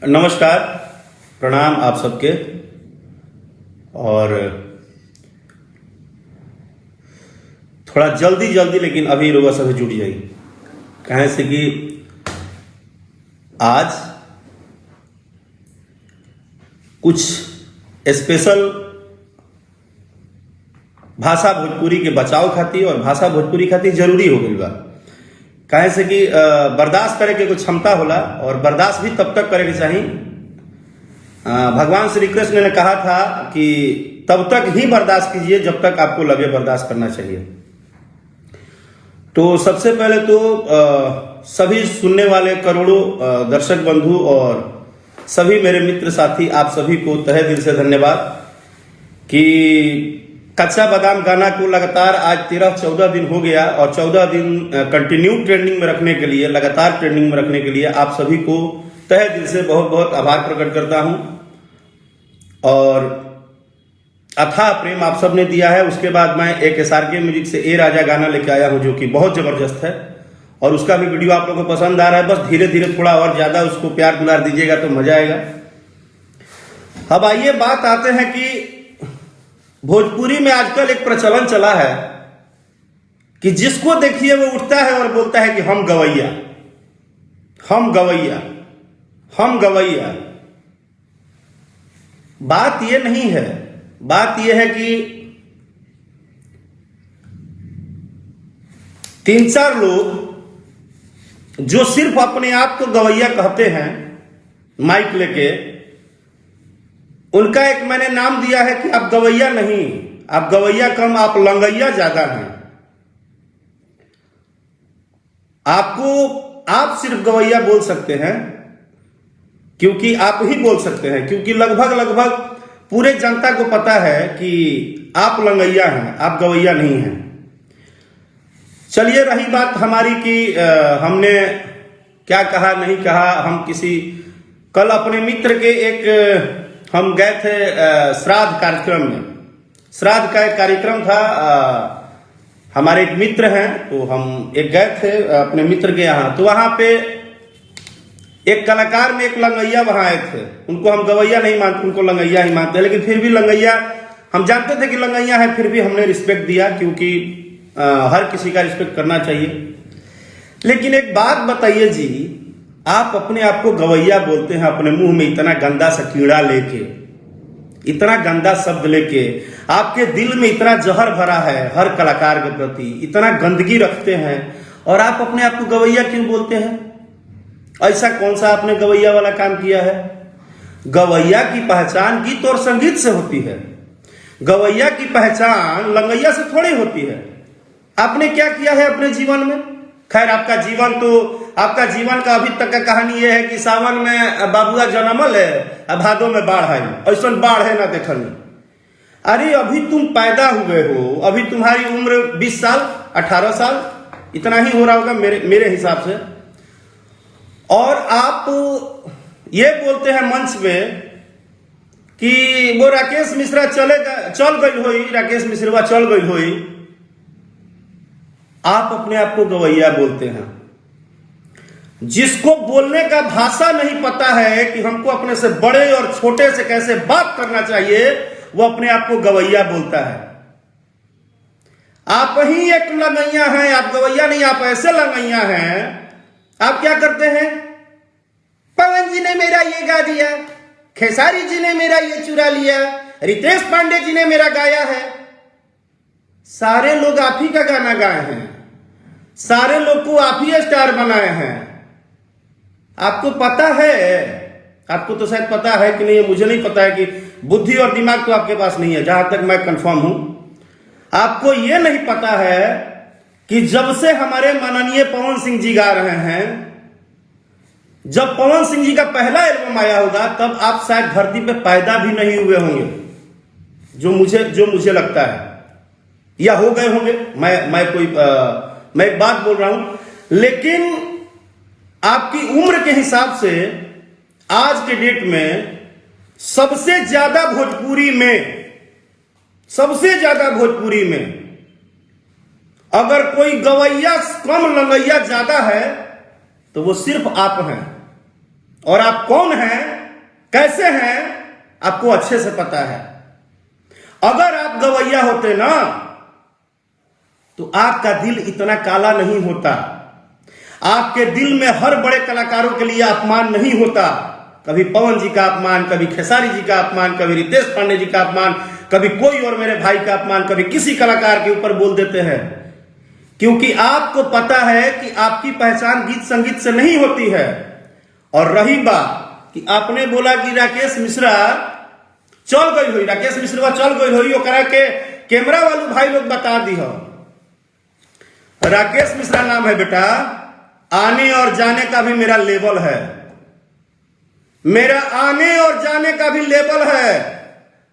नमस्कार, प्रणाम आप सबके। और थोड़ा जल्दी लेकिन अभी लोग सब जुट जाइए, कहें से कि आज कुछ स्पेशल भाषा भोजपुरी के बचाव खातिर और भाषा भोजपुरी खातिर जरूरी हो गई बा। कहे से कि बर्दाश्त करे के कुछ क्षमता होला और बर्दाश्त भी तब तक करे के चाहिए। भगवान श्री कृष्ण ने कहा था कि तब तक ही बर्दाश्त कीजिए जब तक आपको लगे बर्दाश्त करना चाहिए। तो सबसे पहले तो सभी सुनने वाले करोड़ों दर्शक बंधु और सभी मेरे मित्र साथी, आप सभी को तहे दिल से धन्यवाद कि कच्चा बादाम गाना को लगातार आज 13-14 दिन हो गया और 14 दिन कंटिन्यू ट्रेंडिंग में रखने के लिए, लगातार ट्रेंडिंग में रखने के लिए आप सभी को तहे दिल से बहुत बहुत आभार प्रकट करता हूं। और अथाह प्रेम आप सब ने दिया है। उसके बाद मैं एक SRK म्यूजिक से ए राजा गाना लेके आया हूं जो कि बहुत जबरदस्त है और उसका भी वीडियो आप लोगों को पसंद आ रहा है। बस धीरे धीरे थोड़ा और ज्यादा उसको प्यार दुलार दीजिएगा तो मजा आएगा। अब आइए बात आते हैं कि भोजपुरी में आजकल एक प्रचलन चला है कि जिसको देखिए वो उठता है और बोलता है कि हम गवैया, हम गवैया, हम गवैया। बात ये नहीं है, बात ये है कि 3-4 लोग जो सिर्फ अपने आप को गवैया कहते हैं माइक लेके, उनका एक मैंने नाम दिया है कि आप गवैया नहीं, आप गवैया कम, आप लंगैया ज्यादा हैं। आप सिर्फ गवैया बोल सकते हैं क्योंकि आप ही बोल सकते हैं, क्योंकि लगभग पूरे जनता को पता है कि आप लंगैया हैं, आप गवैया नहीं हैं। चलिए रही बात हमारी कि हमने क्या कहा नहीं कहा। हम कल अपने मित्र के एक हम गए थे श्राद्ध कार्यक्रम में। श्राद्ध का एक कार्यक्रम था, हमारे एक मित्र हैं तो हम एक गए थे अपने मित्र के यहाँ। तो वहां पे एक कलाकार में एक लंगैया वहां आए थे। उनको हम गवैया नहीं मानते, उनको लंगैया ही मानते हैं, लेकिन फिर भी लंगैया हम जानते थे कि लंगैया है, फिर भी हमने रिस्पेक्ट दिया क्योंकि हर किसी का रिस्पेक्ट करना चाहिए। लेकिन एक बात बताइए जी, आप अपने आप को गवैया बोलते हैं, अपने मुंह में इतना गंदा सा कीड़ा लेके, इतना गंदा शब्द लेके, आपके दिल में इतना जहर भरा है हर कलाकार के प्रति, इतना गंदगी रखते हैं और आप अपने आप को गवैया क्यों बोलते हैं? ऐसा कौन सा आपने गवैया वाला काम किया है? गवैया की पहचान गीत और संगीत से होती है। गवैया की पहचान लंगैया से थोड़ी होती है। आपने क्या किया है अपने जीवन में? खैर आपका जीवन का अभी तक का कहानी यह है कि सावन में बाबुआ जन्मल है, भादो में बाढ़ है। ऐसा बाढ़ है ना देखनी। अरे अभी तुम पैदा हुए हो, अभी तुम्हारी उम्र 20 साल 18 साल इतना ही हो रहा होगा मेरे हिसाब से। और आप ये बोलते हैं मंच पे कि वो राकेश मिश्रा चल गई होई, राकेश मिश्रा चल गई होई। आप अपने आप को गवैया बोलते हैं। जिसको बोलने का भाषा नहीं पता है कि हमको अपने से बड़े और छोटे से कैसे बात करना चाहिए, वो अपने आप को गवैया बोलता है। आप ही एक लंगैया हैं, आप गवैया नहीं, आप ऐसे लंगैया हैं। आप क्या करते हैं? पवन जी ने मेरा ये गा दिया, खेसारी जी ने मेरा ये चुरा लिया, रितेश पांडे जी ने मेरा गाया है। सारे लोग आप ही का गाना गाए हैं, सारे लोग को आप ही स्टार बनाए हैं। आपको पता है, आपको तो शायद पता है कि नहीं, मुझे नहीं पता है कि बुद्धि और दिमाग तो आपके पास नहीं है, जहां तक मैं कंफर्म हूं। आपको यह नहीं पता है कि जब से हमारे माननीय पवन सिंह जी गा रहे हैं, जब पवन सिंह जी का पहला एल्बम आया होगा तब आप शायद धरती पे पैदा भी नहीं हुए होंगे, जो मुझे लगता है, या हो गए होंगे। मैं एक बात बोल रहा हूं। लेकिन आपकी उम्र के हिसाब से आज के डेट में सबसे ज्यादा भोजपुरी में अगर कोई गवैया कम लंगैया ज्यादा है तो वो सिर्फ आप हैं। और आप कौन हैं कैसे हैं आपको अच्छे से पता है। अगर आप गवैया होते ना तो आपका दिल इतना काला नहीं होता, आपके दिल में हर बड़े कलाकारों के लिए अपमान नहीं होता। कभी पवन जी का अपमान, कभी खेसारी जी का अपमान, कभी रितेश पांडे जी का अपमान, कभी कोई और मेरे भाई का अपमान, कभी किसी कलाकार के ऊपर बोल देते हैं, क्योंकि आपको पता है कि आपकी पहचान गीत संगीत से नहीं होती है। और रही बात कि आपने बोला कि राकेश मिश्रा चल गई हुई, राकेश मिश्रा चल गई हुई, ओकरा के कैमरा वालू भाई लोग बता दी हो। राकेश मिश्रा नाम है बेटा, आने और जाने का भी मेरा लेवल है, मेरा आने और जाने का भी लेवल है।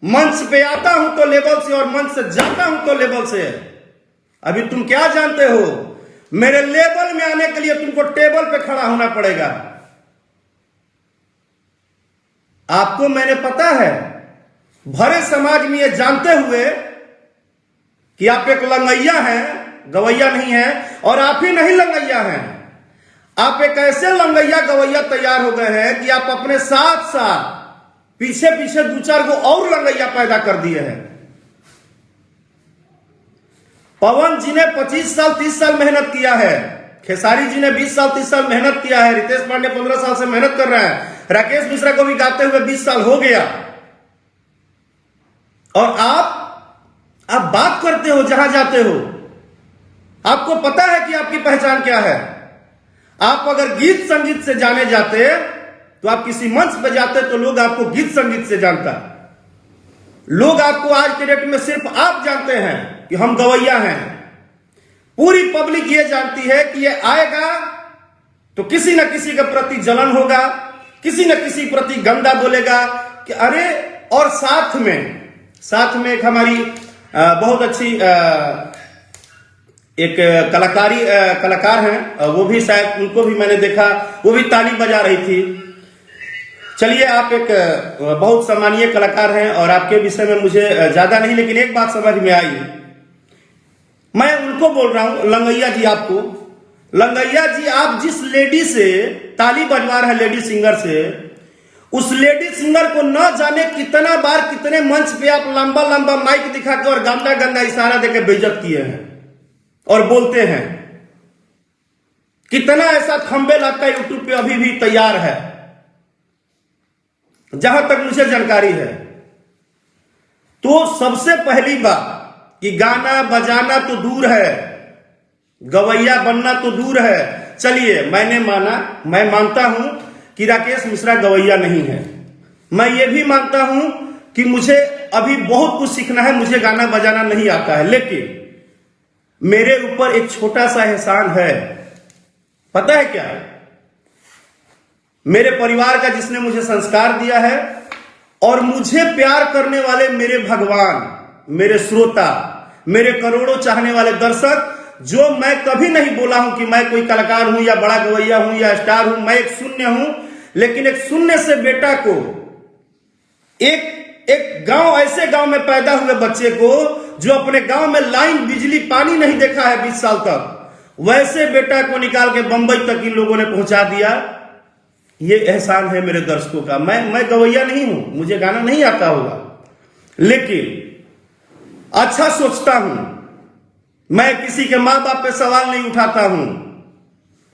मंच पे आता हूं तो लेवल से और मंच से जाता हूं तो लेवल से। अभी तुम क्या जानते हो, मेरे लेवल में आने के लिए तुमको टेबल पे खड़ा होना पड़ेगा। आपको मैंने पता है, भरे समाज में ये जानते हुए कि आप एक लंगैया हैं, गवैया नहीं है, और आप ही नहीं लंगैया हैं, आप एक ऐसे लंगैया गवैया तैयार हो गए हैं कि आप अपने साथ साथ पीछे पीछे दो चार को और लंगैया पैदा कर दिए हैं। पवन जी ने 25 साल 30 साल मेहनत किया है, खेसारी जी ने 20 साल 30 साल मेहनत किया है, रितेश पांडे 15 साल से मेहनत कर रहे हैं, राकेश मिश्रा को भी गाते हुए 20 साल हो गया। और आप बात करते हो जहां जाते हो, आपको पता है कि आपकी पहचान क्या है। आप अगर गीत संगीत से जाने जाते तो आप किसी मंच पर जाते तो लोग आपको गीत संगीत से जानता। लोग आपको आज के डेट में सिर्फ आप जानते हैं कि हम गवैया हैं। पूरी पब्लिक ये जानती है कि ये आएगा तो किसी न किसी के प्रति जलन होगा, किसी न किसी प्रति गंदा बोलेगा कि अरे। और साथ में एक हमारी बहुत अच्छी एक कलाकार हैं, वो भी शायद उनको भी मैंने देखा, वो भी ताली बजा रही थी। चलिए, आप एक बहुत सम्मानीय कलाकार हैं और आपके विषय में मुझे ज्यादा नहीं, लेकिन एक बात समझ में आई, मैं उनको बोल रहा हूं, लंगैया जी, आपको लंगैया जी, आप जिस लेडी से ताली बजवा रहे हैं, लेडी सिंगर से, उस लेडी सिंगर को न जाने कितना बार कितने मंच पे आप लंबा लंबा माइक दिखा के और गंदा गंदा इशारा देकर बेइज्जत किए हैं और बोलते हैं। कितना ऐसा थंबनेल आपका यूट्यूब पे अभी भी तैयार है, जहां तक मुझे जानकारी है। तो सबसे पहली बात कि गाना बजाना तो दूर है, गवैया बनना तो दूर है। चलिए, मैं मानता हूं कि राकेश मिश्रा गवैया नहीं है। मैं ये भी मानता हूं कि मुझे अभी बहुत कुछ सीखना है, मुझे गाना बजाना नहीं आता है, लेकिन मेरे ऊपर एक छोटा सा एहसान है। पता है क्या? मेरे परिवार का, जिसने मुझे संस्कार दिया है, और मुझे प्यार करने वाले मेरे भगवान, मेरे श्रोता, मेरे करोड़ों चाहने वाले दर्शक, जो मैं कभी नहीं बोला हूं कि मैं कोई कलाकार हूं या बड़ा गवैया हूं या स्टार हूं। मैं एक शून्य हूं, लेकिन एक शून्य से बेटा को, एक गांव, ऐसे गांव में पैदा हुए बच्चे को जो अपने गांव में लाइन, बिजली, पानी नहीं देखा है 20 साल तक, वैसे बेटा को निकाल के बंबई तक इन लोगों ने पहुंचा दिया। ये एहसान है मेरे दर्शकों का। मैं गवैया नहीं हूं, मुझे गाना नहीं आता होगा, लेकिन अच्छा सोचता हूं। मैं किसी के मां बाप पे सवाल नहीं उठाता हूं,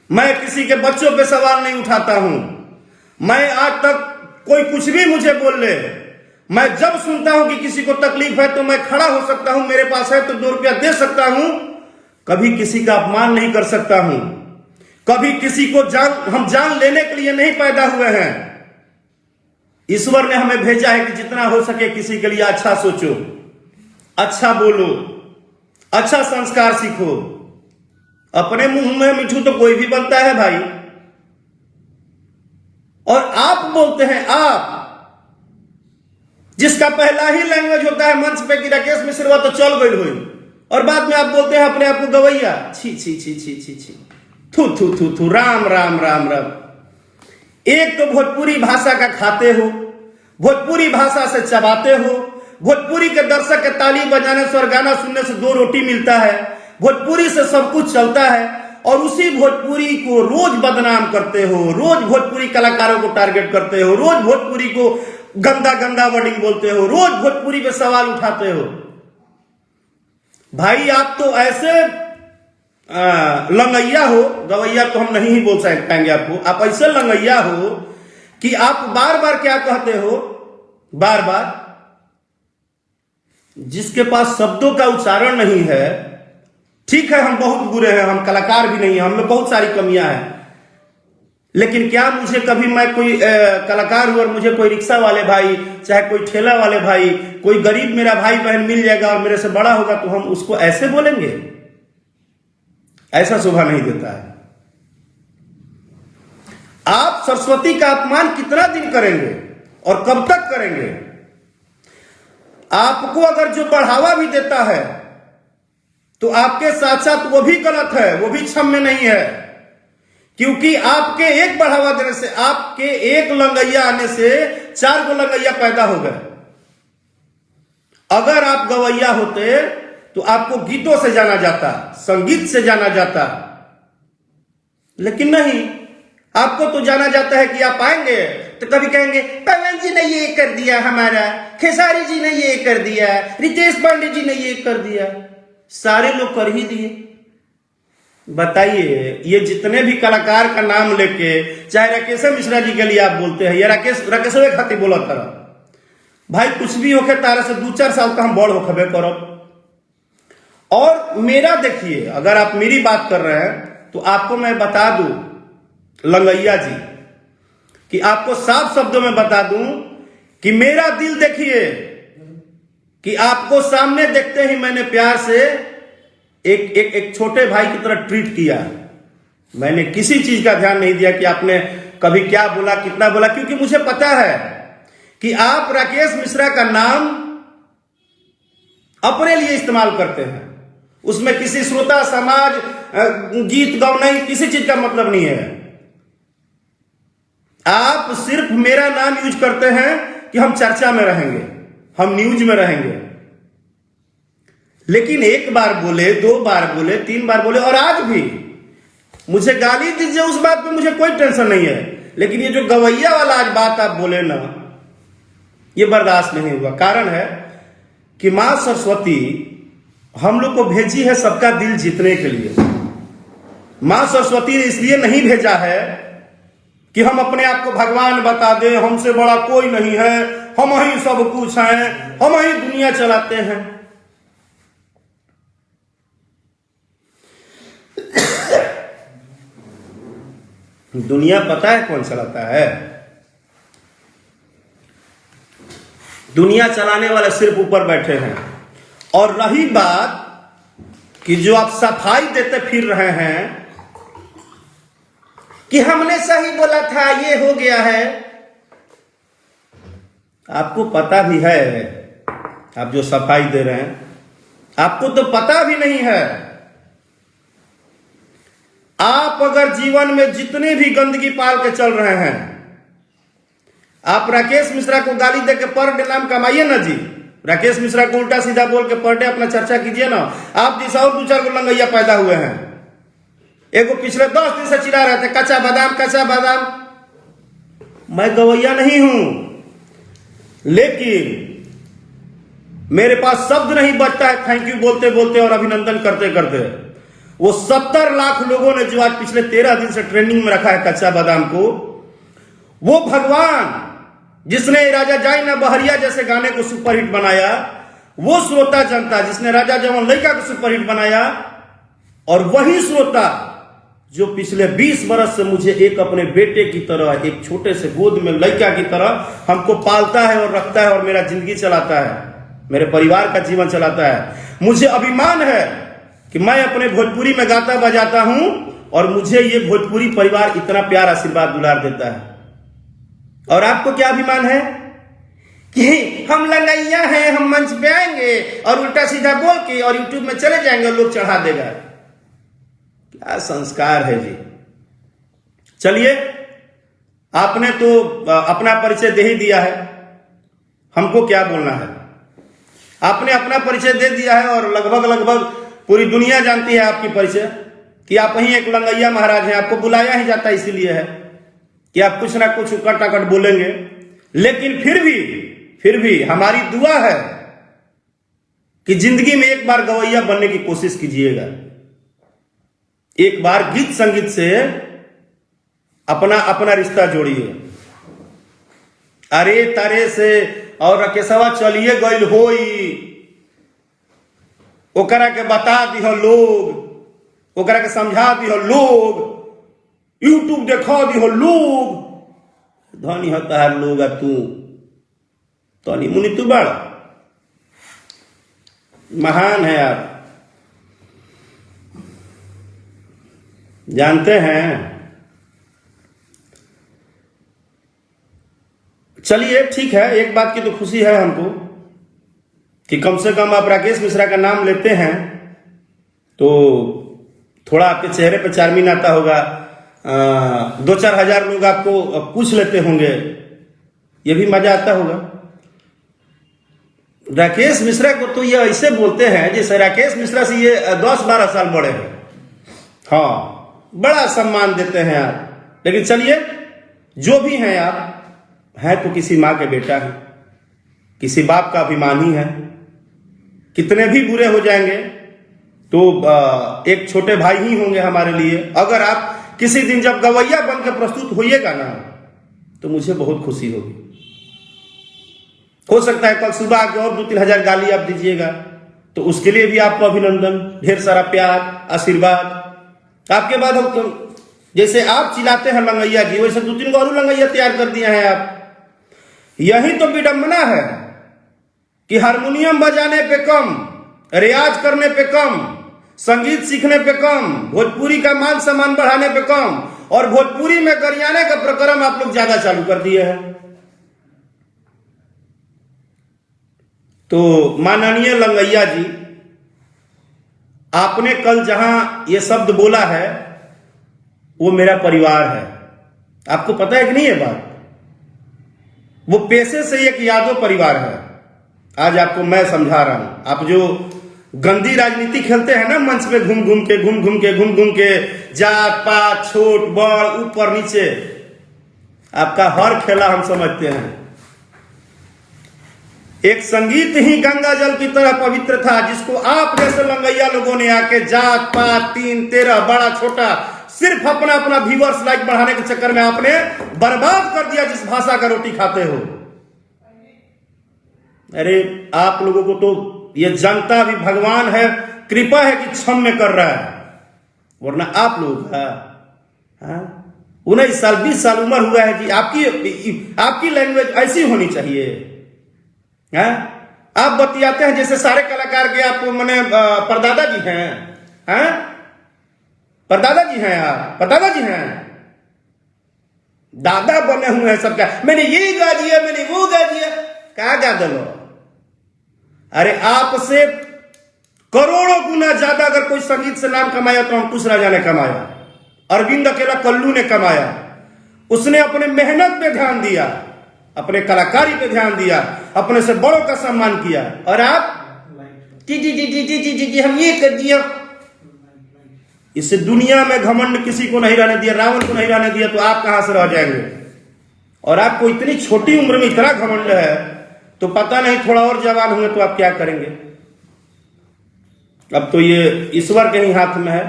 मैं किसी के बच्चों पे सवाल नहीं उठाता हूं। मैं आज तक कोई कुछ भी मुझे बोल ले, मैं जब सुनता हूं कि किसी को तकलीफ है तो मैं खड़ा हो सकता हूं, मेरे पास है तो 2 रुपया दे सकता हूं। कभी किसी का अपमान नहीं कर सकता हूं, कभी किसी को हम जान लेने के लिए नहीं पैदा हुए हैं। ईश्वर ने हमें भेजा है कि जितना हो सके किसी के लिए अच्छा सोचो, अच्छा बोलो, अच्छा संस्कार सीखो। अपने मुंह में मिठू तो कोई भी बनता है भाई। और आप बोलते हैं, आप जिसका पहला ही लैंग्वेज होता है मंच पे कि राकेश मिश्रा तो चल गई हुई, और बाद में आप बोलते हैं अपने आप को गवैया। छी छी छी छी छी छी, थू थू थू थू, राम राम राम राम। एक तो भोजपुरी भाषा का खाते हो, भोजपुरी भाषा से चबाते हो, भोजपुरी के दर्शक के ताली बजाने से और गाना सुनने से 2 रोटी मिलता है, भोजपुरी से सब कुछ चलता है, और उसी भोजपुरी को रोज बदनाम करते हो, रोज भोजपुरी कलाकारों को टारगेट करते हो, रोज भोजपुरी को गंदा गंदा वर्डिंग बोलते हो, रोज भोजपुरी पे सवाल उठाते हो। भाई आप तो ऐसे लंगैया हो, गवैया तो हम नहीं ही बोल पाएंगे आपको, आप ऐसे लंगैया हो कि आप बार बार क्या कहते हो, बार बार जिसके पास शब्दों का उच्चारण नहीं है। ठीक है, हम बहुत बुरे हैं, हम कलाकार भी नहीं हैं, हमें बहुत सारी कमियां हैं, लेकिन क्या मुझे कभी मैं कोई कलाकार हूं और मुझे कोई रिक्शा वाले भाई, चाहे कोई ठेला वाले भाई, कोई गरीब मेरा भाई बहन मिल जाएगा और मेरे से बड़ा होगा तो हम उसको ऐसे बोलेंगे? ऐसा शोभा नहीं देता है। आप सरस्वती का अपमान कितना दिन करेंगे और कब तक करेंगे? आपको अगर जो बढ़ावा भी देता है तो आपके साथ साथ वो भी गलत है, वो भी क्षम्य नहीं है, क्योंकि आपके एक बढ़ावा देने से, आपके एक लंगैया आने से 4 गो लंगैया पैदा हो गए। अगर आप गवैया होते तो आपको गीतों से जाना जाता, संगीत से जाना जाता, लेकिन नहीं, आपको तो जाना जाता है कि आप आएंगे तो कभी कहेंगे पवन जी ने ये कर दिया, हमारा खेसारी जी ने ये कर दिया, रितेश पांडे जी ने ये कर दिया, सारे लोग कर ही दिए। बताइए, ये जितने भी कलाकार का नाम लेके, चाहे राकेश मिश्रा जी के लिए आप बोलते हैं, या राकेश खाती बोला था, भाई कुछ भी होके तारा से 2-4 साल का हम बड़ होखबे करब। और मेरा देखिए, अगर आप मेरी बात कर रहे हैं तो आपको मैं बता दूं लंगैया जी, कि आपको साफ शब्दों में बता दूं कि मेरा दिल देखिए, कि आपको सामने देखते ही मैंने प्यार से एक छोटे भाई की तरह ट्रीट किया। मैंने किसी चीज का ध्यान नहीं दिया कि आपने कभी क्या बोला, कितना बोला, क्योंकि मुझे पता है कि आप राकेश मिश्रा का नाम अपने लिए इस्तेमाल करते हैं, उसमें किसी श्रोता समाज गीत गौनाई किसी चीज का मतलब नहीं है। आप सिर्फ मेरा नाम यूज करते हैं कि हम चर्चा में रहेंगे, हम न्यूज में रहेंगे, लेकिन 1 बार बोले, 2 बार बोले, 3 बार बोले, और आज भी मुझे गाली दीजिए, उस बात पे मुझे कोई टेंशन नहीं है, लेकिन ये जो गवैया वाला आज बात आप बोले ना, ये बर्दाश्त नहीं हुआ। कारण है कि मां सरस्वती हम लोग को भेजी है सबका दिल जीतने के लिए। मां सरस्वती ने इसलिए नहीं भेजा है कि हम अपने आप को भगवान बता दें, हमसे बड़ा कोई नहीं है, हम ही सब कुछ हैं, हम ही दुनिया चलाते हैं। दुनिया पता है कौन चलाता है? दुनिया चलाने वाले सिर्फ ऊपर बैठे हैं। और रही बात कि जो आप सफाई देते फिर रहे हैं कि हमने सही बोला था, ये हो गया है, आपको पता भी है, आप जो सफाई दे रहे हैं आपको तो पता भी नहीं है। आप अगर जीवन में जितने भी गंदगी पाल के चल रहे हैं, आप राकेश मिश्रा को गाली देके पर डे नाम कमाइए ना जी, राकेश मिश्रा को उल्टा सीधा बोल के पर डे अपना चर्चा कीजिए ना। आप जैसा और 2-4 गो लंगैया पैदा हुए हैं। एगो पिछले 10 दिन से चिल्ला रहे थे कच्चा बादाम, कच्चा बादाम। मैं गवैया नहीं हूं, लेकिन मेरे पास शब्द नहीं बचता है थैंक यू बोलते बोलते और अभिनंदन करते करते। वो 70 लाख लोगों ने जो आज पिछले 13 दिन से ट्रेंडिंग में रखा है कच्चा बादाम को, वो भगवान जिसने राजा जाई ना बहरिया जैसे गाने को सुपरहिट बनाया, वो श्रोता जनता जिसने राजा जवान लड़का को सुपरहिट बनाया, और वही श्रोता जो पिछले 20 बरस से मुझे एक अपने बेटे की तरह, एक छोटे से गोद में लड़का की तरह हमको पालता है और रखता है और मेरा जिंदगी चलाता है, मेरे परिवार का जीवन चलाता है। मुझे अभिमान है कि मैं अपने भोजपुरी में गाता बजाता हूं और मुझे ये भोजपुरी परिवार इतना प्यार आशीर्वाद दुलार देता है। और आपको क्या अभिमान है कि हम लंगैया हैं, हम मंच पे आएंगे और उल्टा सीधा बोल के और यूट्यूब में चले जाएंगे और लोग चढ़ा देगा। क्या संस्कार है जी। चलिए, आपने तो अपना परिचय दे ही दिया है, हमको क्या बोलना है। आपने अपना परिचय दे दिया है और लगभग पूरी दुनिया जानती है आपकी परिचय। कि आप ही एक लंगैया महाराज हैं, आपको बुलाया ही जाता इसीलिए है कि आप कुछ ना कुछ उकट बोलेंगे। लेकिन फिर भी हमारी दुआ है कि जिंदगी में एक बार गवैया बनने की कोशिश कीजिएगा, एक बार गीत संगीत से अपना रिश्ता जोड़िए। अरे तारे से और रकेशवा चलिए गइल होई, ओकरा के बता दिह लोग, ओकरा के समझा दिह लोग, यूट्यूब देखा दिह लोग, धनी होता है लोग तू तनी मुनि तू बड़ा महान है आप जानते हैं। चलिए ठीक है, एक बात की तो खुशी है हमको कि कम से कम आप राकेश मिश्रा का नाम लेते हैं तो थोड़ा आपके चेहरे पर चार्मिंग आता होगा, 2-4 हजार लोग आपको पूछ लेते होंगे, ये भी मजा आता होगा। राकेश मिश्रा को तो ये ऐसे बोलते हैं जैसे राकेश मिश्रा से ये 10-12 साल बड़े हैं। हाँ, बड़ा सम्मान देते हैं आप। लेकिन चलिए, जो भी हैं आप, हैं तो किसी माँ के बेटा हैं, किसी बाप का अभिमानी है। कितने भी बुरे हो जाएंगे तो एक छोटे भाई ही होंगे हमारे लिए। अगर आप किसी दिन जब गवैया बनकर प्रस्तुत होइएगा ना तो मुझे बहुत खुशी होगी। हो सकता है कल सुबह आके और 2-3 हजार गाली आप दीजिएगा, तो उसके लिए भी आपको अभिनंदन, ढेर सारा प्यार, आशीर्वाद। आपके बाद हम जैसे आप चिल्लाते हैं लंगैया जी, वैसे 2-3 गो और लंगैया तैयार कर दिए हैं आप। यही तो विडंबना है कि हारमोनियम बजाने पे कम, रियाज करने पे कम, संगीत सीखने पे कम, भोजपुरी का मान सम्मान बढ़ाने पे कम, और भोजपुरी में गरियाने का प्रक्रम आप लोग ज्यादा चालू कर दिए हैं। तो माननीय लंगैया जी, आपने कल जहां ये शब्द बोला है वो मेरा परिवार है। आपको पता है कि नहीं ये बात? वो पेशे से एक यादव परिवार है। आज आपको मैं समझा रहा हूं। आप जो गंदी राजनीति खेलते हैं ना मंच पे, घूम घूम के जात पात, छोट बड़, ऊपर नीचे, आपका हर खेला हम समझते हैं। एक संगीत ही गंगा जल की तरह पवित्र था, जिसको आप जैसे लंगैया लोगों ने आके जात पात 3-13 बड़ा छोटा सिर्फ अपना व्यूअर्स लाइक बढ़ाने के चक्कर में आपने बर्बाद कर दिया, जिस भाषा का रोटी खाते हो। अरे आप लोगों को तो ये जनता भी भगवान है, कृपा है कि क्षम्य कर रहा है, वरना आप लोग का 19 साल 20 साल उम्र हुआ है जी, आपकी लैंग्वेज ऐसी होनी चाहिए। आप बतियाते हैं जैसे सारे कलाकार के आप मैंने परदादा जी हैं, परदादा जी हैं, आप परदादा जी हैं, दादा बने हुए हैं सबका। मैंने ये गा दिया, मैंने वो गा दिया, क्या गा दो? अरे आपसे करोड़ों गुना ज्यादा अगर कोई संगीत से नाम कमाया तो अंकुश राजा ने कमाया, अरविंद अकेला कल्लू ने कमाया। उसने अपने मेहनत पे ध्यान दिया, अपने कलाकारी पे ध्यान दिया, अपने से बड़ों का सम्मान किया। और आप जी जी जी जी जी जी जी जी हम ये कर दिया। इस दुनिया में घमंड किसी को नहीं रहने दिया, रावण को नहीं रहने दिया, तो आप कहां से रह जाएंगे? और आपको इतनी छोटी उम्र में इतना घमंड है तो पता नहीं थोड़ा और जवान होंगे तो आप क्या करेंगे। अब तो ये ईश्वर के ही हाथ में है।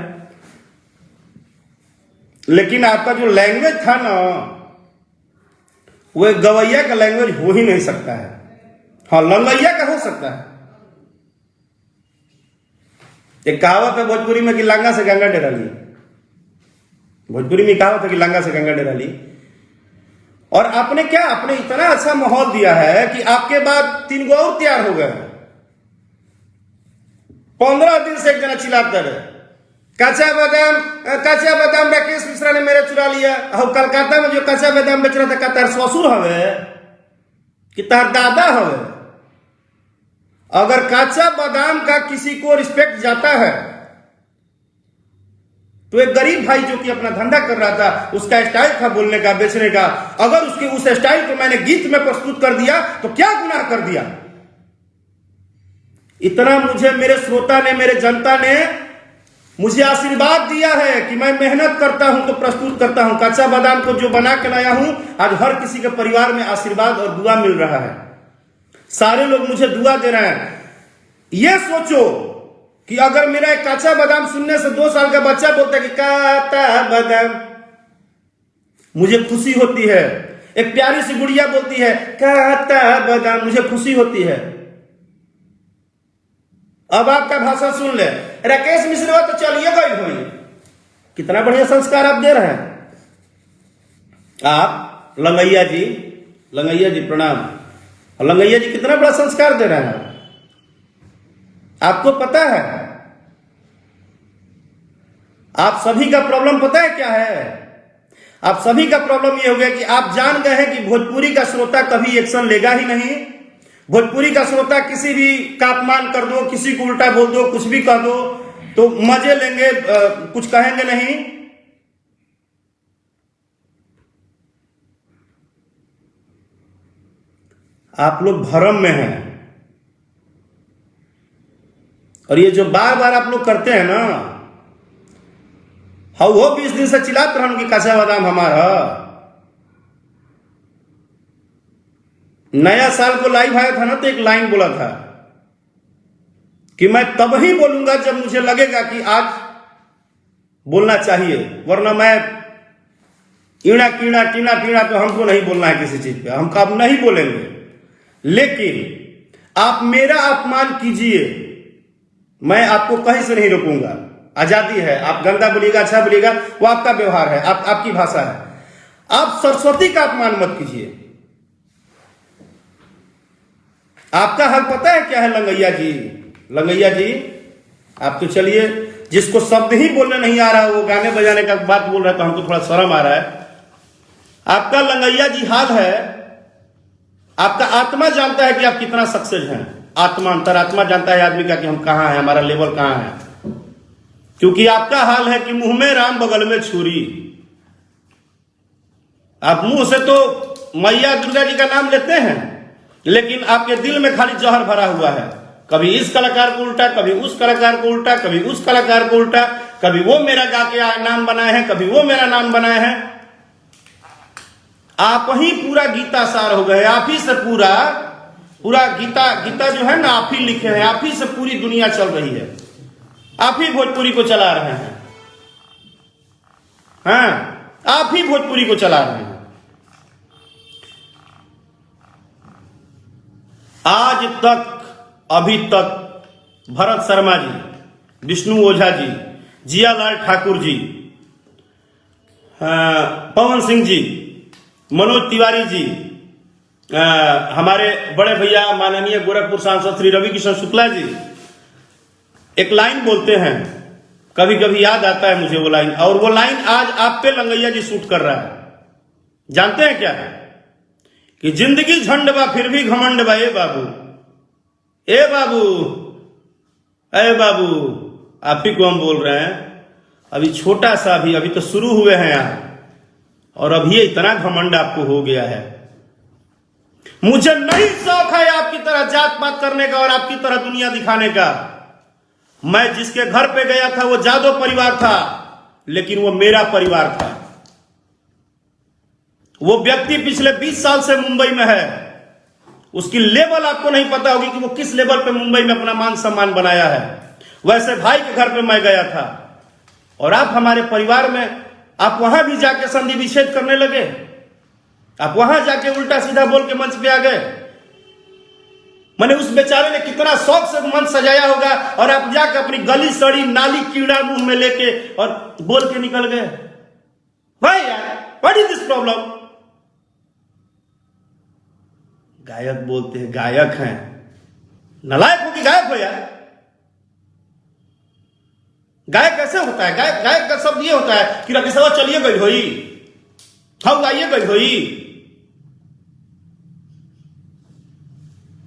लेकिन आपका जो लैंग्वेज था ना, वो गवैया का लैंग्वेज हो ही नहीं सकता है। हाँ, लंगैया का हो सकता है। एक कहावत है भोजपुरी में कि लांगा से गंगा डेरा ली। भोजपुरी में कहावत है कि लांगा से गंगा डेरा ली। और आपने क्या, आपने इतना अच्छा माहौल दिया है कि आपके बाद 3 गो और तैयार हो गए। 15 दिन से एक जना चिल्लाता रहे, कच्चा बादाम राकेश मिश्रा ने मेरे चुरा लिया। और कलकत्ता में जो कच्चा बादाम बेच रहा था, का तार ससुर हवे कि तार दादा हवे? अगर कच्चा बादाम का किसी को रिस्पेक्ट जाता है तो एक गरीब भाई जो कि अपना धंधा कर रहा था, उसका स्टाइल था बोलने का, बेचने का, अगर उसके उस स्टाइल को मैंने गीत में प्रस्तुत कर दिया तो क्या गुनाह कर दिया? इतना मुझे मेरे श्रोता ने, मेरे जनता ने मुझे आशीर्वाद दिया है कि मैं मेहनत करता हूं तो प्रस्तुत करता हूं। कच्चा बादाम को जो बना के लाया हूं, आज हर किसी के परिवार में आशीर्वाद और दुआ मिल रहा है। सारे लोग मुझे दुआ दे रहे हैं। ये सोचो कि अगर मेरा एक कच्चा बादाम सुनने से 2 साल का बच्चा बोलता है कि कच्चा बादाम, मुझे खुशी होती है। एक प्यारी सी गुड़िया बोलती है कच्चा बादाम, मुझे खुशी होती है। अब आपका भाषण सुन ले, राकेश मिश्रा तो चलिए गई हुई। कितना बढ़िया संस्कार आप दे रहे हैं। आप लंगैया जी प्रणाम। लंगैया जी कितना बड़ा संस्कार दे रहे हैं। आपको पता है, आप सभी का प्रॉब्लम पता है क्या है? आप सभी का प्रॉब्लम ये हो गया कि आप जान गए हैं कि भोजपुरी का श्रोता कभी एक्शन लेगा ही नहीं। भोजपुरी का श्रोता किसी भी का अपमान कर दो, किसी को उल्टा बोल दो, कुछ भी कह दो तो मजे लेंगे, कुछ कहेंगे नहीं। आप लोग भरम में हैं। और ये जो बार बार आप लोग करते हैं ना, हाँ वो 20 दिन से चिल्लाते रहूं कि कच्चा बादाम हमारा। नया साल को लाइव आया था ना, तो एक लाइन बोला था कि मैं तब ही बोलूंगा जब मुझे लगेगा कि आज बोलना चाहिए, वरना मैं ईड़ा कीड़ा टीना पीड़ा तो हमको नहीं बोलना है किसी चीज पे, हम कब नहीं बोलेंगे। लेकिन आप मेरा अपमान कीजिए, मैं आपको कहीं से नहीं रोकूंगा। आजादी है, आप गंदा बोलिएगा अच्छा बोलिएगा, वो आपका व्यवहार है, आपकी भाषा है। आप सरस्वती का अपमान मत कीजिए। आपका हल पता है क्या है लंगैया जी? लंगैया जी आप तो चलिए, जिसको शब्द ही बोलने नहीं आ रहा, वो गाने बजाने का बात बोल रहा है तो हमको थोड़ा शर्म आ रहा है। आपका लंगैया जी हाल है, आपका आत्मा जानता है कि आप कितना सक्सेस हैं। आत्मा, अंतरात्मा जानता है आदमी का कि हम कहां हैं, हमारा लेवल कहां है। क्योंकि आपका हाल है कि मुंह में राम बगल में छुरी। आप मुंह से तो मैया दुर्गा जी का नाम लेते हैं, लेकिन आपके दिल में खाली जहर भरा हुआ है। कभी इस कलाकार को उल्टा, कभी उस कलाकार को उल्टा, कभी उस कलाकार को उल्टा, कभी वो मेरा गा के नाम बनाए हैं, कभी वो मेरा नाम बनाए हैं। आप ही पूरा गीता सार हो गए। आप ही से पूरा गीता जो है ना, आप ही लिखे हैं। आप ही से पूरी दुनिया चल रही है। आप ही भोजपुरी को चला रहे हैं। हाँ, आप ही भोजपुरी को चला रहे हैं। आज तक, अभी तक भरत शर्मा जी, विष्णु ओझा जी, जियालाल ठाकुर जी, पवन सिंह जी, मनोज तिवारी जी, हमारे बड़े भैया माननीय गोरखपुर सांसद श्री रवि किशन शुक्ला जी एक लाइन बोलते हैं, कभी कभी याद आता है मुझे वो लाइन, और वो लाइन आज आप पे लंगैया जी शूट कर रहा है। जानते हैं क्या है? कि जिंदगी झंड बा फिर भी घमंड बा। ए बाबू, ए बाबू, ए बाबू, आप ही को हम बोल रहे हैं। अभी छोटा सा भी, अभी तो शुरू हुए हैं आप, और अभी इतना घमंड आपको हो गया है। मुझे नहीं शौक है आपकी तरह जात पात करने का और आपकी तरह दुनिया दिखाने का। मैं जिसके घर पे गया था वो जादव परिवार था, लेकिन वो मेरा परिवार था। वो व्यक्ति पिछले 20 साल से मुंबई में है। उसकी लेवल आपको नहीं पता होगी कि वो किस लेवल पे मुंबई में अपना मान सम्मान बनाया है। वैसे भाई के घर पे मैं गया था, और आप हमारे परिवार में, आप वहां भी जाके संधि विच्छेद करने लगे। आप वहां जाके उल्टा सीधा बोल के मंच पे आ गए। मैंने उस बेचारे ने कितना शौक से मंच सजाया होगा, और आप जाके अपनी गली सड़ी नाली कीड़ा मुंह में लेके और बोल के निकल गए। भाई यार, व्हाट इज दिस प्रॉब्लम? गायक बोलते हैं, गायक हैं, नालायक हो कि गायक हो यार? गायक कैसे होता है? गायक का शब्द ये होता है कि रकेशवा चलिए गई होई, हम गाइए गई होई।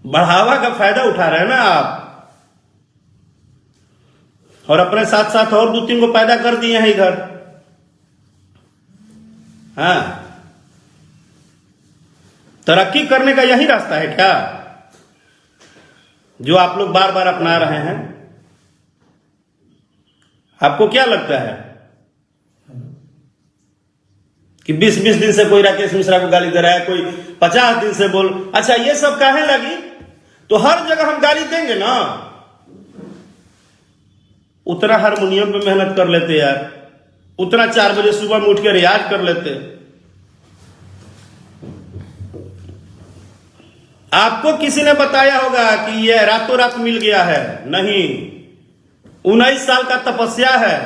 बढ़ावा का फायदा उठा रहे हैं ना आप, और अपने साथ साथ और 2-3 को पैदा कर दिए हैं इधर। हाँ, तरक्की करने का यही रास्ता है क्या जो आप लोग बार बार अपना रहे हैं? आपको क्या लगता है कि 20-20 दिन से कोई राकेश मिश्रा को गाली दे रहा है, कोई 50 दिन से बोल, अच्छा ये सब काहे लगी? तो हर जगह हम गाली देंगे ना, उतना हारमोनियम पे मेहनत कर लेते यार, उतना 4 बजे सुबह में उठ के रियाज कर लेते। आपको किसी ने बताया होगा कि ये रातों रात मिल गया है? नहीं, 19 साल का तपस्या है,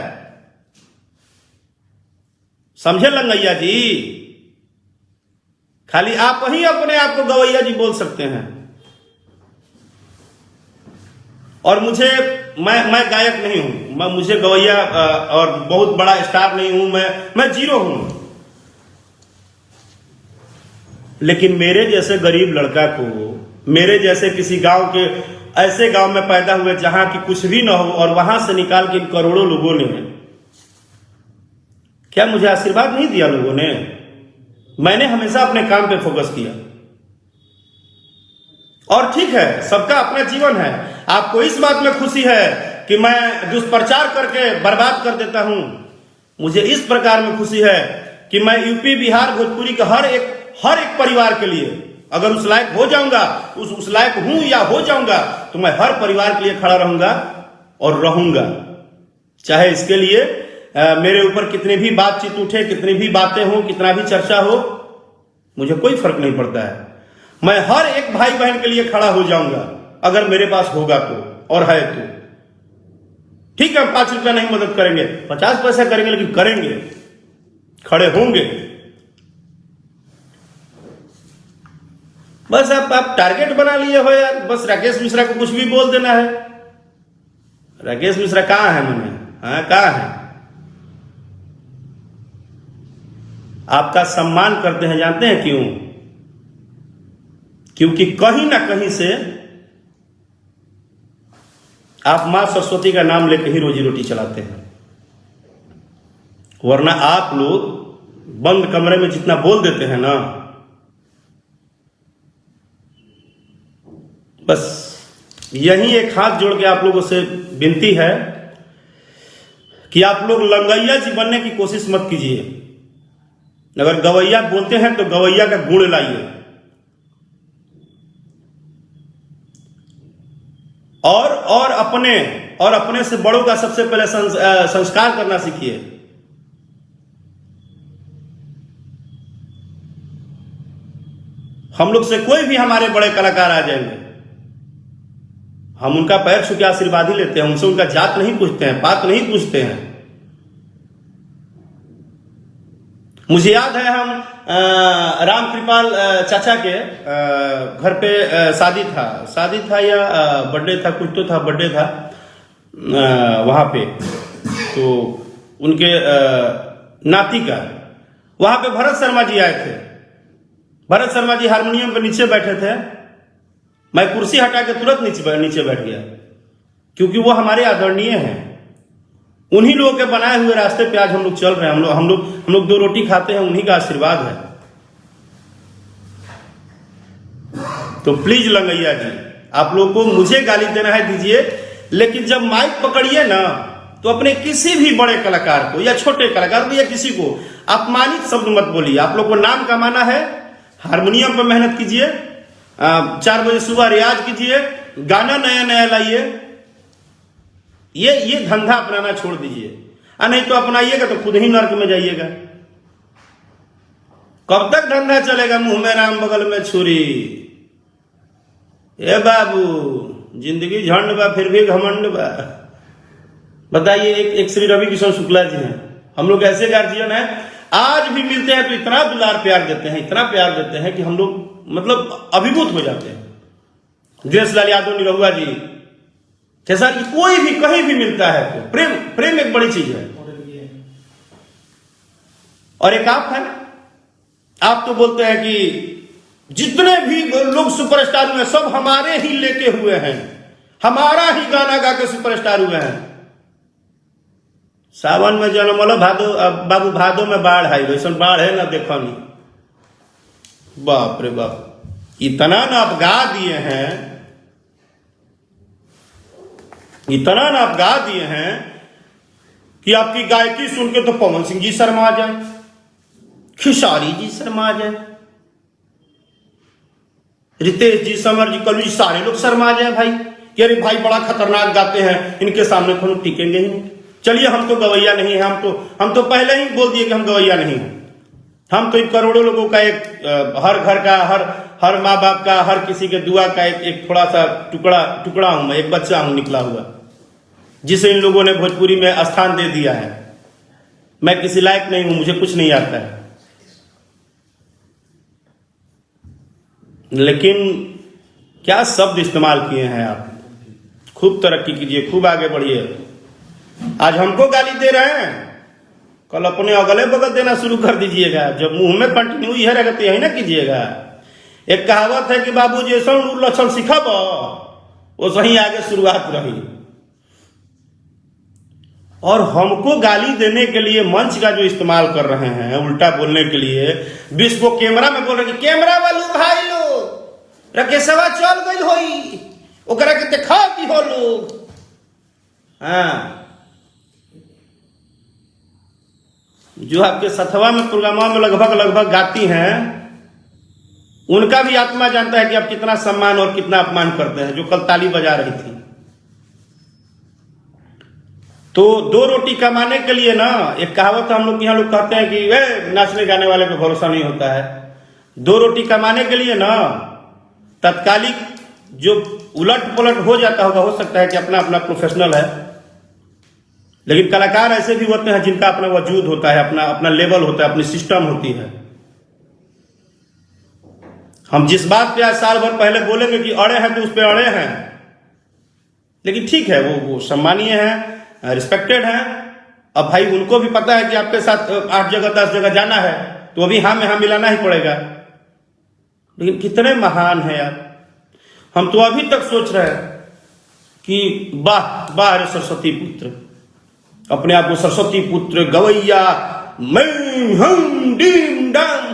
समझे लंगैया जी? खाली आप ही अपने आप को गवैया जी बोल सकते हैं। और मुझे मैं गायक नहीं हूं, मुझे गवैया और बहुत बड़ा स्टार नहीं हूं, मैं जीरो हूं। लेकिन मेरे जैसे गरीब लड़का को, मेरे जैसे किसी गांव के, ऐसे गांव में पैदा हुए जहां की कुछ भी ना हो, और वहां से निकाल के करोड़ों लोगों ने, क्या मुझे आशीर्वाद नहीं दिया लोगों ने? मैंने हमेशा अपने काम पे फोकस किया। और ठीक है, सबका अपना जीवन है। आपको इस बात में खुशी है कि मैं दुष्प्रचार करके बर्बाद कर देता हूं, मुझे इस प्रकार में खुशी है कि मैं यूपी, बिहार, भोजपुरी के हर एक परिवार के लिए, अगर उस लायक हो जाऊंगा, उस लायक हूं या हो जाऊंगा, तो मैं हर परिवार के लिए खड़ा रहूंगा और रहूंगा। चाहे इसके लिए मेरे ऊपर कितनी भी बातचीत उठे, कितनी भी बातें हो, कितना भी चर्चा हो, मुझे कोई फर्क नहीं पड़ता है। मैं हर एक भाई बहन के लिए खड़ा हो जाऊंगा, अगर मेरे पास होगा तो, और है तो। ठीक है, 5 रुपया नहीं मदद करेंगे, 50 पैसा करेंगे, लेकिन करेंगे, खड़े होंगे। बस आप टारगेट बना लिए हो यार, बस राकेश मिश्रा को कुछ भी बोल देना है। राकेश मिश्रा कहां है? मैंने, हाँ, कहां है? आपका सम्मान करते हैं, जानते हैं क्यों? क्योंकि कहीं ना कहीं से आप मां सरस्वती का नाम लेकर ही रोजी रोटी चलाते हैं। वरना आप लोग बंद कमरे में जितना बोल देते हैं ना, बस यही एक हाथ जोड़ के आप लोगों से विनती है कि आप लोग लंगैया जी बनने की कोशिश मत कीजिए। अगर गवैया बोलते हैं तो गवैया का गुण लाइए, और अपने से बड़ों का सबसे पहले संस्कार करना सीखिए। हम लोग से कोई भी हमारे बड़े कलाकार आ जाएंगे, हम उनका पैर छू के आशीर्वाद ही लेते हैं, उनसे उनका जात नहीं पूछते हैं, पात नहीं पूछते हैं। मुझे याद है, हम राम कृपाल चाचा के घर पे शादी था या बर्थडे था, कुछ तो था, बर्थडे था वहां पे, तो उनके नाती का, वहां पे भरत शर्मा जी आए थे। भरत शर्मा जी हारमोनियम पे नीचे बैठे थे, मैं कुर्सी हटा के तुरंत नीचे बैठ गया, क्योंकि वो हमारे आदरणीय हैं। उन्हीं लोगों के बनाए हुए रास्ते पे आज हम लोग चल रहे हैं। हम लोग 2 रोटी खाते हैं, उन्हीं का आशीर्वाद है। तो प्लीज लंगैया जी, आप लोग को मुझे गाली देना है दीजिए, लेकिन जब माइक पकड़िए ना, तो अपने किसी भी बड़े कलाकार को या छोटे कलाकार को या किसी को अपमानित शब्द मत बोलिए। आप लोग को नाम कमाना है, हारमोनियम पर मेहनत कीजिए, 4 बजे सुबह रियाज कीजिए, गाना नया नया लाइए। ये धंधा अपनाना छोड़ दीजिए, नहीं तो अपनाइएगा तो खुद ही नर्क में जाइएगा। कब तक धंधा चलेगा? मुंह में राम बगल में छुरी। ए बाबू, जिंदगी झंड बा फिर भी घमंड बा। बताइए, एक श्री रवि किशन शुक्ला जी हैं, हम लोग ऐसे गार्जियन हैं, आज भी मिलते हैं तो इतना दुलार प्यार देते हैं, इतना प्यार देते हैं कि हम लोग मतलब अभिभूत हो जाते हैं। दिनेश लाल यादव, निरहुआ जी, जैसा कि कोई भी कहीं भी मिलता है तो प्रेम एक बड़ी चीज है। और एक आप है ना, आप तो बोलते हैं कि जितने भी लोग सुपरस्टार हुए सब हमारे ही लेके हुए हैं, हमारा ही गाना गा के सुपरस्टार हुए हैं। सावन में जन्म वाला बाबू, भादो में बाढ़ आई, वैसा बाढ़ है ना, देखो नहीं। बाप रे बाप, इतना ना आप गा दिए हैं, इतना ना आप गा दिए हैं कि आपकी गायकी सुन के तो पवन सिंह जी शर्मा जाए, खिसारी जी शर्मा जाए, रितेश जी, समर जी, कलू जी, सारे लोग शर्मा जाए भाई कि अरे भाई बड़ा खतरनाक गाते हैं, इनके सामने तो हम टिकेंगे ही नहीं। चलिए हम तो गवैया नहीं है, हम तो पहले ही बोल दिए कि हम गवैया नहीं हैं। हम तो इन करोड़ों लोगों का एक हर घर का, हर माँ बाप का, हर किसी के दुआ का एक थोड़ा सा टुकड़ा हूं मैं, एक बच्चा हूं निकला हुआ, जिसे इन लोगों ने भोजपुरी में स्थान दे दिया है। मैं किसी लायक नहीं हूं, मुझे कुछ नहीं आता है, लेकिन क्या शब्द इस्तेमाल किए हैं आप। खूब तरक्की कीजिए, खूब आगे बढ़िए। आज हमको गाली दे रहे हैं, कल अपने अगले बगल देना शुरू कर दीजिएगा। जब मुंह में कंटिन्यू यह रहेगा तो यही ना कीजिएगा। एक कहावत है कि बाबू जैसा लक्षण सिखब वो सही आगे शुरुआत रही। और हमको गाली देने के लिए मंच का जो इस्तेमाल कर रहे हैं, उल्टा बोलने के लिए, विश्व को कैमरा में बोल रहे कि कैमरा वालू भाई लोग रकेशवा चल गई होई, ओकरा के देखा की हो लोग। हाँ, जो आपके सथवा में प्रोग्रामों में लगभग गाती हैं, उनका भी आत्मा जानता है कि आप कितना सम्मान और कितना अपमान करते हैं। जो कल ताली बजा रही थी, तो दो रोटी कमाने के लिए ना, एक कहावत हम लोग यहाँ लोग कहते हैं कि वे नाचने गाने वाले पे भरोसा नहीं होता है। दो रोटी कमाने के लिए ना तत्कालिक जो उलट पुलट हो जाता होगा, हो सकता है कि अपना अपना प्रोफेशनल है, लेकिन कलाकार ऐसे भी होते हैं जिनका अपना वजूद होता है, अपना अपना लेवल होता है, अपनी सिस्टम होती है। हम जिस बात पे आज साल भर पहले बोलेंगे कि अड़े हैं तो उस पर अड़े हैं, लेकिन ठीक है, वो सम्मानीय है, रिस्पेक्टेड है। अब भाई उनको भी पता है कि आपके साथ 8 जगह 10 जगह जाना है, तो अभी हाँ में हाँ मिलाना ही पड़ेगा। लेकिन कितने महान है यार। हम तो अभी तक सोच रहे हैं कि वाह वाह रे सरस्वती पुत्र, अपने आप को सरस्वती पुत्र, गवैया, मैं हम डीम डाम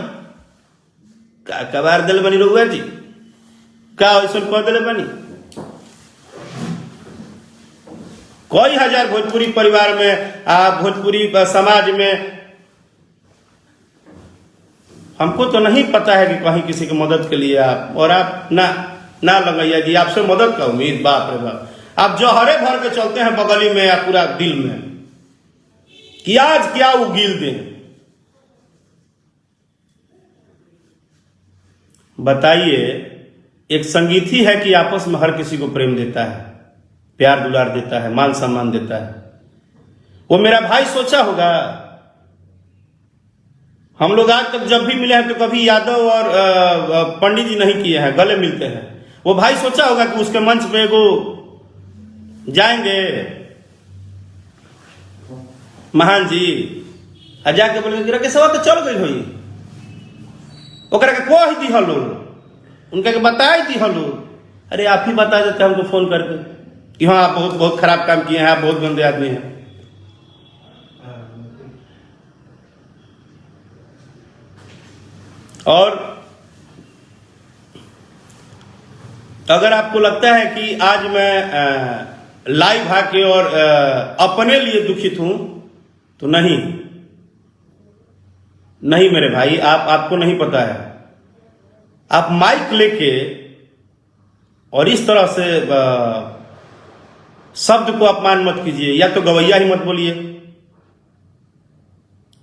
का कबार दिल बनी रहुआ जी, का ऐसा कह दिले बनी। कई हजार भोजपुरी परिवार में, भोजपुरी समाज में, हमको तो नहीं पता है कि कहीं किसी की मदद के लिए आप ना लगैया जी, आपसे मदद का उम्मीद, बाप रे बाप। आप जौहरे भर के चलते हैं बगली में या पूरा दिल में कि आज क्या उगील दें। बताइए, एक संगीत ही है कि आपस में हर किसी को प्रेम देता है, प्यार दुलार देता है, मान सम्मान देता है। वो मेरा भाई सोचा होगा, हम लोग आज तक जब भी मिले हैं तो कभी यादव और पंडित जी नहीं किए हैं, गले मिलते हैं। वो भाई सोचा होगा कि उसके मंच पे वो जाएंगे महान जी, जाके बोलेंगे कि सवा तो चल गई हुई, ओकरा के कह दी हलो, उनका के बताई दी हलो। अरे आप ही बता देते हमको फोन करके कि हाँ आप बहुत बहुत खराब काम किए हैं, आप बहुत गंदे आदमी हैं। और अगर आपको लगता है कि आज मैं लाइव आके और अपने लिए दुखित हूं, तो नहीं मेरे भाई, आपको नहीं पता है। आप माइक लेके और इस तरह से शब्द को अपमान मत कीजिए। या तो गवैया ही मत बोलिए,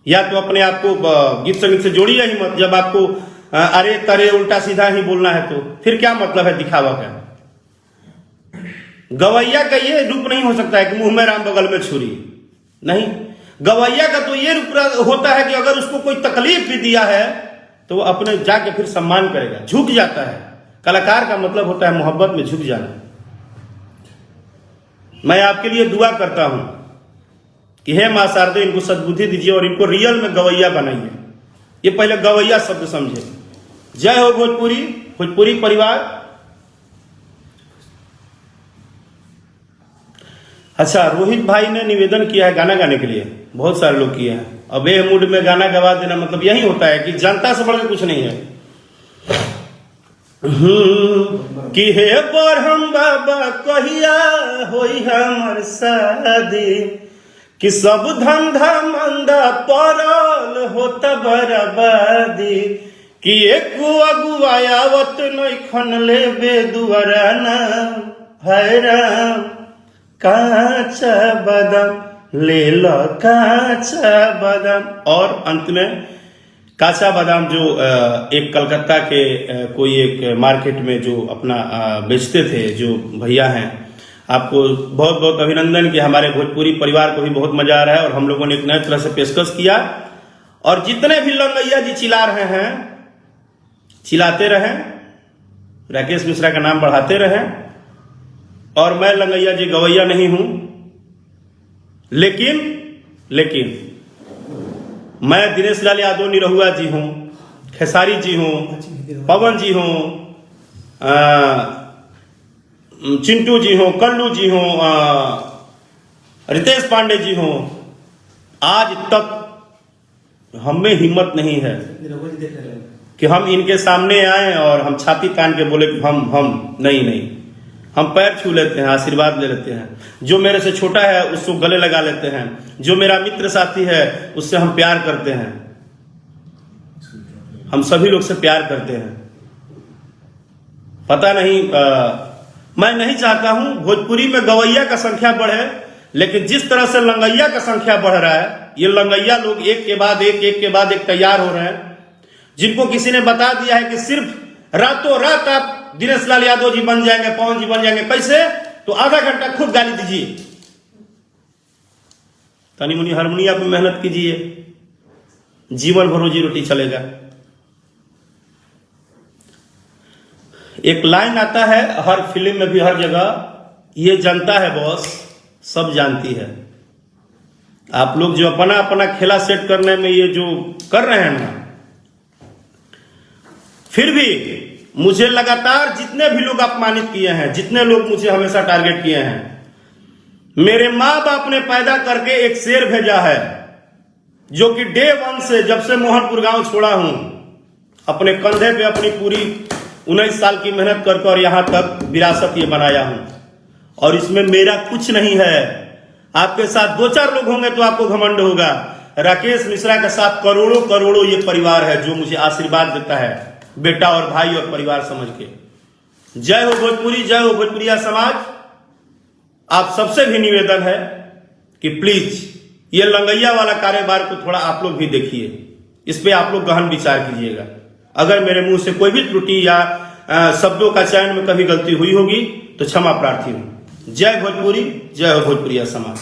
या तो अपने आप को गीत संगीत से जोड़िए ही मत। जब आपको अरे तरे उल्टा सीधा ही बोलना है तो फिर क्या मतलब है दिखावा का। गवैया का ये रूप नहीं हो सकता है कि मुंह में राम बगल में छुरी। नहीं, गवैया का तो ये रूप होता है कि अगर उसको कोई तकलीफ भी दिया है तो वो अपने जाके फिर सम्मान करेगा, झुक जाता है। कलाकार का मतलब होता है मोहब्बत में झुक जाना। मैं आपके लिए दुआ करता हूं कि हे मां शारदे, इनको सद्बुद्धि दीजिए और इनको रियल में गवैया बनाइए। ये पहले गवैया शब्द समझे। जय हो भोजपुरी परिवार। अच्छा, रोहित भाई ने निवेदन किया है गाना गाने के लिए, बहुत सारे लोग किए हैं। अब ये मूड में गाना गवा देना मतलब यही होता है कि जनता से बढ़कर कुछ नहीं है। कि हे बरहम बाबा कहिया होई हमर शादी, कि सब धंधा मंदा पड़ल होता बर्बादी, कि एक अगुआवत नैखन लेबे दुआरा ना है राम, काचा बादाम ले लो काचा बादाम। और अंत में काचा बादाम जो एक कलकत्ता के कोई एक मार्केट में जो अपना बेचते थे जो भैया हैं, आपको बहुत बहुत अभिनंदन कि हमारे भोजपुरी परिवार को भी बहुत मजा आ रहा है और हम लोगों ने एक नए तरह से पेशकश किया। और जितने भी लंगैया जी चिल्ला रहे हैं, चिल्लाते रहें, राकेश मिश्रा का नाम बढ़ाते रहें। और मैं लंगैया जी गवैया नहीं हूं, लेकिन मैं दिनेश लाल यादव निरहुआ जी हूं, खेसारी जी हूं, पवन जी हूं, चिंटू जी हूं, कल्लू जी हूं, रितेश पांडे जी हूं, आज तक हमें हिम्मत नहीं है कि हम इनके सामने आए और हम छाती तान के बोले कि हम नहीं, हम पैर छू लेते हैं, आशीर्वाद ले लेते हैं। जो मेरे से छोटा है उसको गले लगा लेते हैं, जो मेरा मित्र साथी है उससे हम प्यार करते हैं, हम सभी लोग से प्यार करते हैं। पता नहीं, मैं नहीं चाहता हूं भोजपुरी में गवैया का संख्या बढ़े, लेकिन जिस तरह से लंगैया का संख्या बढ़ रहा है, ये लंगैया लोग एक के बाद एक तैयार हो रहे हैं, जिनको किसी ने बता दिया है कि सिर्फ रातों रात आप दिनेश लाल यादव जी बन जाएंगे, पवन जी बन जाएंगे। कैसे? तो आधा घंटा खूब गाली दीजिए, तनी मुनी हारमोनिया पे मेहनत कीजिए, जीवन भर रोजी रोटी चलेगा। एक लाइन आता है हर फिल्म में भी, हर जगह, ये जनता है बॉस, सब जानती है। आप लोग जो अपना अपना खेला सेट करने में ये जो कर रहे हैं ना, फिर भी मुझे लगातार जितने भी लोग अपमानित किए हैं, जितने लोग मुझे हमेशा टारगेट किए हैं, मेरे माँ बाप ने पैदा करके एक शेर भेजा है, जो कि डे 1 से, जब से मोहनपुर गांव छोड़ा हूं, अपने कंधे पे अपनी पूरी 19 साल की मेहनत करके और यहां तक विरासत ये बनाया हूं। और इसमें मेरा कुछ नहीं है। आपके साथ 2-4 लोग होंगे तो आपको घमंड होगा। राकेश मिश्रा के साथ करोड़ों करोड़ों ये परिवार है जो मुझे आशीर्वाद देता है, बेटा और भाई और परिवार समझ के। जय हो भोजपुरी, जय हो भोजपुरिया समाज। आप सबसे भी निवेदन है कि प्लीज ये लंगैया वाला कारोबार को थोड़ा आप लोग भी देखिए, इस पे आप लोग गहन विचार कीजिएगा। अगर मेरे मुंह से कोई भी त्रुटि या शब्दों का चयन में कभी गलती हुई होगी तो क्षमा प्रार्थी हूं। जय भोजपुरी, जय हो भोजपुरिया समाज।